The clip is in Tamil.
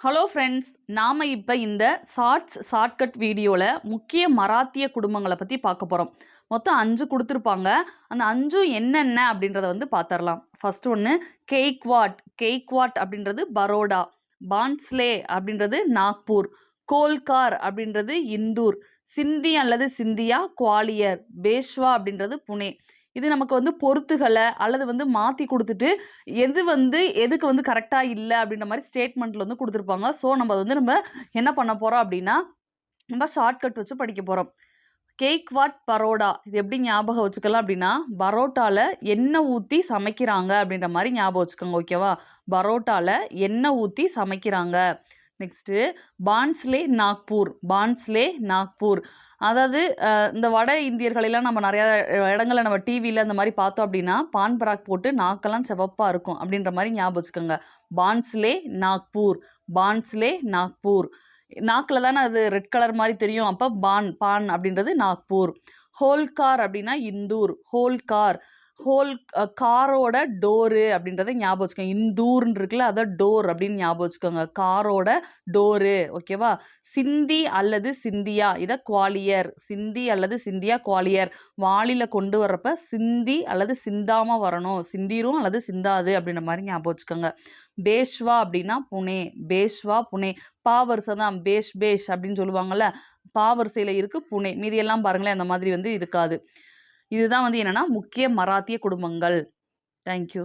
ஹலோ ஃப்ரெண்ட்ஸ், நாம இப்ப இந்த ஷார்ட்கட் வீடியோல முக்கிய மராத்திய குடும்பங்கள பத்தி பார்க்க போறோம். மொத்தம் 5 குடுத்திருப்பாங்க. அந்த 5ம் என்னென்ன அப்படின்றத வந்து பார்த்துரலாம். ஃபர்ஸ்ட் ஒண்ணு கெய்க்வாட். கெய்க்வாட் அப்படின்றது பரோடா. பான்ஸ்லே அப்படின்றது நாக்பூர். கோல்கார் அப்படின்றது இந்தூர். சிந்தி அல்லது சிந்தியா குவாலியர். பேஷ்வா அப்படின்றது புனே. இது நமக்கு வந்து பொறுத்துகள அல்லது வந்து மாத்தி குடுத்துட்டு எதுக்கு வந்து கரெக்ட்டா இல்ல அப்படின்ற மாரி ஸ்டேட்மெண்ட்ல வந்து குடுத்துருப்பாங்க. ஸோ, நம்ம என்ன பண்ண போறோம் அப்படின்னா, நம்ம ஷார்ட்கட் வச்சு படிக்க போறோம். கேக்வாட் பரோடா. இது எப்படி ஞாபகம் வச்சுக்கலாம் அப்படின்னா, பரோட்டால எண்ணெய் ஊத்தி சமைக்கிறாங்க அப்படின்ற மாரி ஞாபகம் வச்சுக்கோங்க. ஓகேவா? பரோட்டால எண்ணெய் ஊத்தி சமைக்கிறாங்க. நெக்ஸ்ட்டு பான்ஸ்லே நாக்பூர். பான்ஸ்லே நாக்பூர். அதாவது இந்த வட இந்தியர்கள் எல்லாம் நம்ம நெறையா இடங்கள்ல நம்ம டிவில அந்த மாரி பார்த்தோம் அப்படின்னா, பான் பராக் போட்டு நாக்கெல்லாம் சிவப்பா இருக்கும். அப்படின்ற மாரி ஞாபகம் வச்சுக்கோங்க. பான்ஸ்லே நாக்பூர். பான்ஸ்லே நாக்பூர். நாக்குல தானே அது ரெட் கலர் மாரி தெரியும். அப்ப பான் அப்படின்றது நாக்பூர். ஹோல்கார் அப்படின்னா இந்தூர். ஹோல்கார். காரோட டோரு அப்படின்றத ஞாபகம் வச்சுக்கோங்க. இந்தூர்ன்னு இருக்குல்ல, அதான் டோர் அப்படின்னு ஞாபகம் வச்சுக்கோங்க. காரோட டோரு. ஓகேவா? சிந்தி அல்லது சிந்தியா. இத குவாலியர். சிந்தி அல்லது சிந்தியா குவாலியர். வாளில கொண்டு வர்றப்ப சிந்தி அல்லது சிந்தாம வரணும். சிந்திரும் அல்லது சிந்தாது அப்படின்ற மாரி ஞாபகம் வச்சுக்கோங்க. பேஷ்வா அப்படின்னா புனே. பேஷ்வா புனே. பா வரிசை தான். பேஷ் அப்படின்னு சொல்லுவாங்கல்ல. பா வரிசையில இருக்கு புனே. மீதியெல்லாம் பாருங்களேன், அந்த மாதிரி வந்து இருக்காது. இதுதான் வந்து என்னன்னா முக்கிய மராத்திய குடும்பங்கள். Thank you.